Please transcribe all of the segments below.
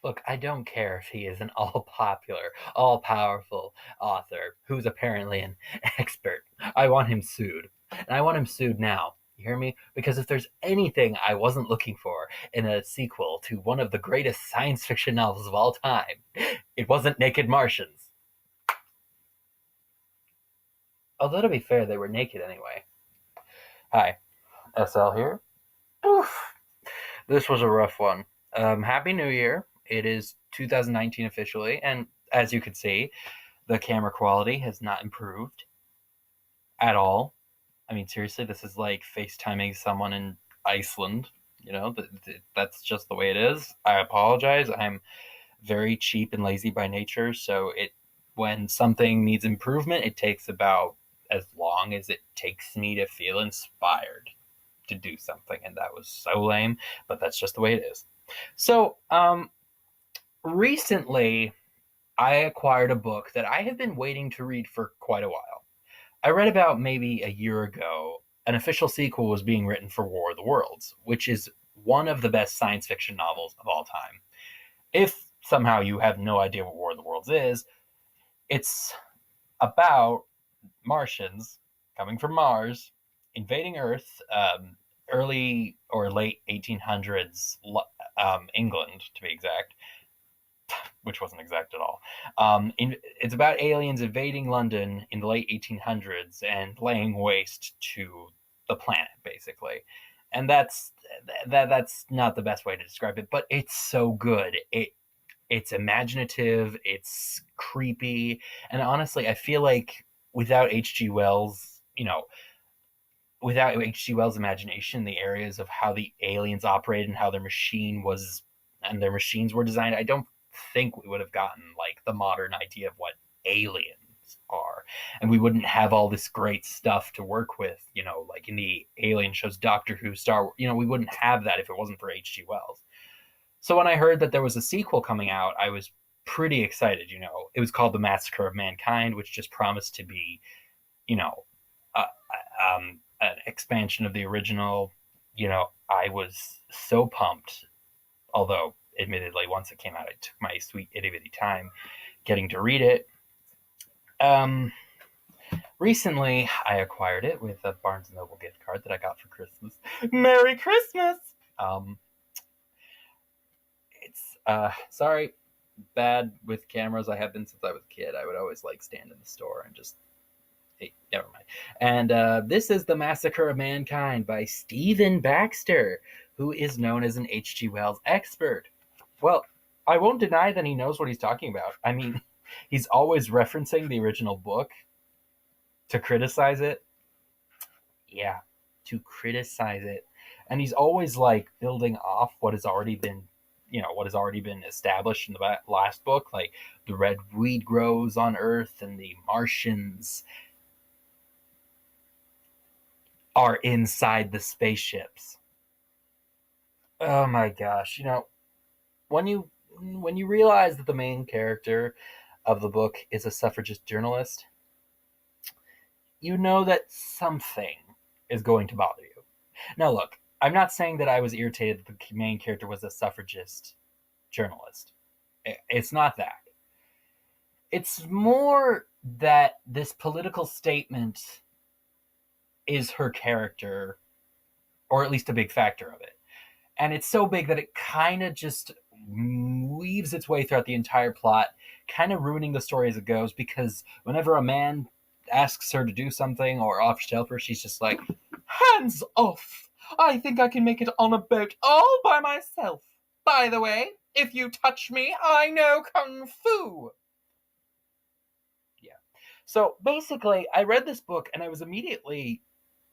Look, I don't care if he is an all-popular, all-powerful author who's apparently an expert. I want him sued. And I want him sued now. You hear me? Because if there's anything I wasn't looking for in a sequel to one of the greatest science fiction novels of all time, it wasn't Naked Martians. Although, to be fair, they were naked anyway. Hi, SL here. Oof. This was a rough one. Happy New Year. It is 2019 officially, and as you can see, the camera quality has not improved at all. I mean, seriously, this is like FaceTiming someone in Iceland. That's just the way it is. I apologize. I'm very cheap and lazy by nature, so when something needs improvement, it takes about as long as it takes me to feel inspired to do something, and that was so lame, but that's just the way it is. So, recently, I acquired a book that I have been waiting to read for quite a while. I read about maybe a year ago an official sequel was being written for War of the Worlds, which is one of the best science fiction novels of all time. If somehow you have no idea what War of the Worlds is, it's about Martians coming from Mars, invading Earth, early or late 1800s England, to be exact, which wasn't exact at all. It's about aliens invading London in the late 1800s and laying waste to the planet, basically. And that's not the best way to describe it, but it's so good. It's imaginative, it's creepy, and honestly, I feel like without H.G. Wells, without H.G. Wells' imagination, the areas of how the aliens operated and how their machines were designed, I don't think we would have gotten like the modern idea of what aliens are, and we wouldn't have all this great stuff to work with. Like in the alien shows, Doctor Who, Star Wars. We wouldn't have that if it wasn't for H.G. Wells. So when I heard that there was a sequel coming out, I was pretty excited. It was called The Massacre of Mankind, which just promised to be, you know, uh, an expansion of the original. I was so pumped. Although, admittedly, once it came out, I took my sweet itty bitty time getting to read it. Um, Recently, I acquired it with a Barnes and Noble gift card that I got for Christmas. Merry Christmas! It's sorry, bad with cameras. I have been since I was a kid. I would always like stand in the store and just hey, never mind. And this is The Massacre of Mankind by Stephen Baxter, who is known as an H.G. Wells expert. Well, I won't deny that he knows what he's talking about. I mean, he's always referencing the original book to criticize it. Yeah, to criticize it. And he's always like building off what has already been established in the last book, like the red weed grows on Earth and the Martians are inside the spaceships. Oh my gosh, when you realize that the main character of the book is a suffragist journalist, you know that something is going to bother you. Now look, I'm not saying that I was irritated that the main character was a suffragist journalist. It's not that. It's more that this political statement is her character, or at least a big factor of it. And it's so big that it kind of just weaves its way throughout the entire plot, kind of ruining the story as it goes, because whenever a man asks her to do something or offers to help her, she's just like, hands off! I think I can make it on a boat all by myself. By the way, if you touch me, I know kung fu. Yeah. So basically, I read this book and I was immediately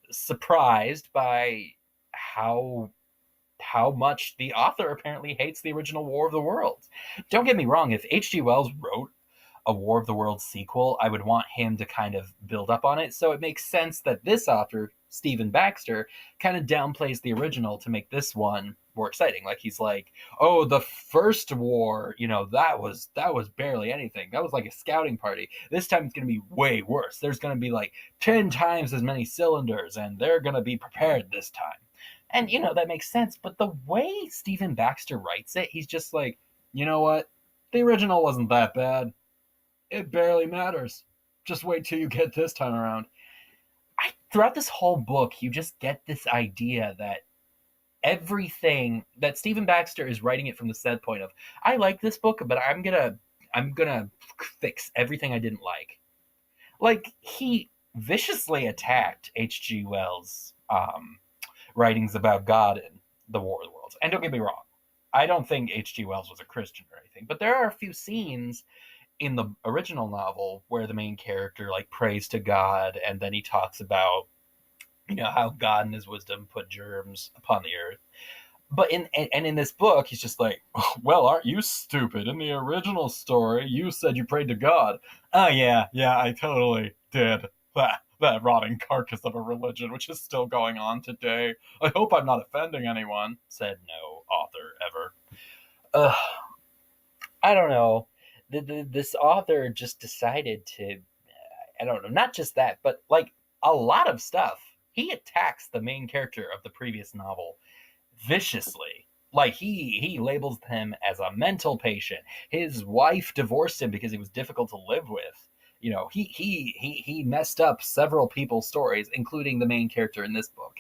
surprised by how much the author apparently hates the original War of the Worlds. Don't get me wrong, if H.G. Wells wrote a War of the Worlds sequel, I would want him to kind of build up on it. So it makes sense that this author, Stephen Baxter, kind of downplays the original to make this one more exciting. Like he's like, "Oh, the first war, that was barely anything. That was like a scouting party. This time it's going to be way worse. There's going to be like 10 times as many cylinders and they're going to be prepared this time." And that makes sense, but the way Stephen Baxter writes it, he's just like, You know what? The original wasn't that bad. It barely matters. Just wait till you get this time around. Throughout this whole book, you just get this idea that everything that Stephen Baxter is writing it from the set point of, I like this book, but I'm gonna fix everything I didn't like. Like he viciously attacked H.G. Wells' writings about God and the War of the Worlds. And don't get me wrong, I don't think H.G. Wells was a Christian or anything, but there are a few scenes in the original novel where the main character like prays to God, and then he talks about how God in his wisdom put germs upon the earth. But in this book, he's just like, well, aren't you stupid? In the original story, you said you prayed to God. Oh yeah, I totally did. That rotting carcass of a religion, which is still going on today. I hope I'm not offending anyone," said no author ever. Ugh, I don't know. This author just decided to, I don't know, not just that, but like a lot of stuff. He attacks the main character of the previous novel viciously. Like he labels him as a mental patient. His wife divorced him because he was difficult to live with. He messed up several people's stories, including the main character in this book.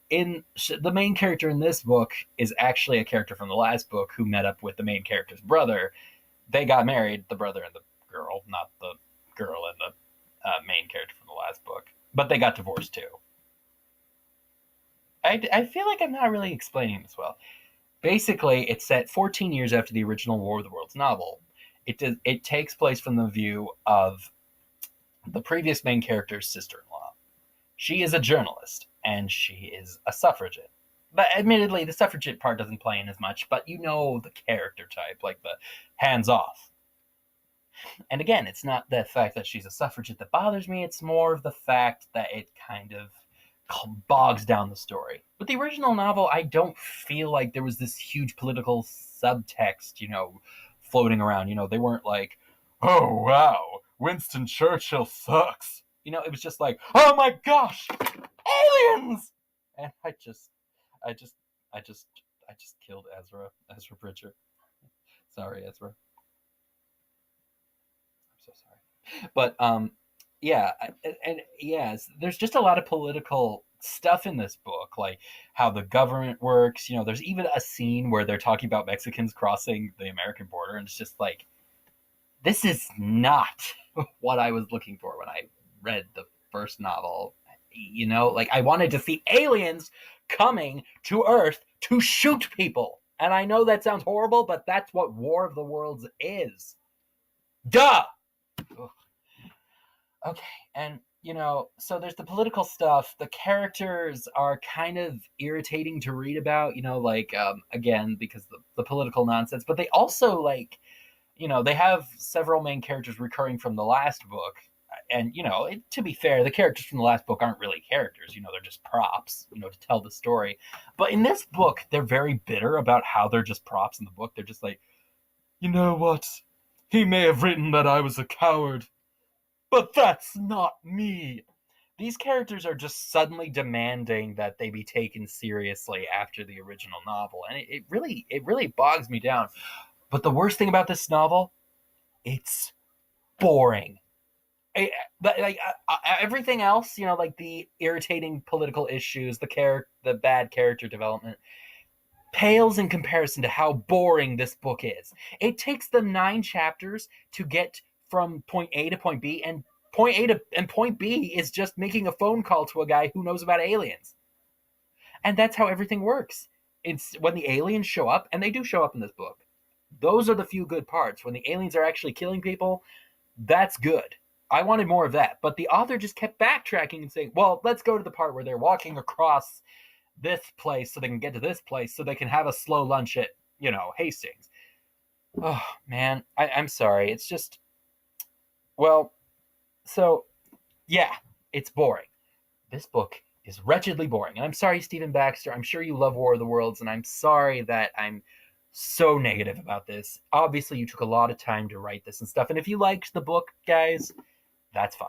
In the main character in this book is actually a character from the last book who met up with the main character's brother. They got married, the brother and the girl, not the girl and the main character from the last book, but they got divorced too. I feel like I'm not really explaining this well. Basically, it's set 14 years after the original War of the Worlds novel. It takes place from the view of the previous main character's sister-in-law. She is a journalist, and she is a suffragette. But admittedly, the suffragette part doesn't play in as much, but you know the character type, like the hands-off. And again, it's not the fact that she's a suffragette that bothers me, it's more of the fact that it kind of bogs down the story. With the original novel, I don't feel like there was this huge political subtext, floating around. They weren't like, oh wow, Winston Churchill sucks. It was just like, oh my gosh, aliens! And I just, I just, I just killed Ezra Bridger. Sorry, Ezra. I'm so sorry. But yeah, and yes, there's just a lot of political stuff in this book, like how the government works. There's even a scene where they're talking about Mexicans crossing the American border, and it's just like, this is not what I was looking for when I read the first novel. Like I wanted to see aliens coming to Earth to shoot people. And I know that sounds horrible, but that's what War of the Worlds is. Duh! Ugh. Okay, and so there's the political stuff. The characters are kind of irritating to read about, like again, because the political nonsense, but they also like, they have several main characters recurring from the last book. And to be fair, the characters from the last book aren't really characters. They're just props, to tell the story. But in this book, they're very bitter about how they're just props in the book. They're just like, you know what? He may have written that I was a coward, but that's not me. These characters are just suddenly demanding that they be taken seriously after the original novel, and it really bogs me down. But the worst thing about this novel, it's boring. Everything else, like the irritating political issues, the bad character development, pales in comparison to how boring this book is. It takes them 9 chapters to get from point A to point B, and point B is just making a phone call to a guy who knows about aliens. And that's how everything works. It's when the aliens show up, and they do show up in this book. Those are the few good parts. When the aliens are actually killing people, that's good. I wanted more of that. But the author just kept backtracking and saying, well, let's go to the part where they're walking across this place so they can get to this place so they can have a slow lunch at, Hastings. Oh, man. I'm sorry. It's just, well, so, yeah, it's boring. This book is wretchedly boring. And I'm sorry, Stephen Baxter. I'm sure you love War of the Worlds, and I'm sorry that I'm so negative about this. Obviously, you took a lot of time to write this and stuff. And if you liked the book, guys, that's fine.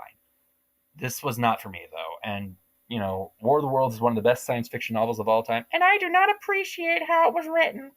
This was not for me, though. And, War of the Worlds is one of the best science fiction novels of all time. And I do not appreciate how it was written.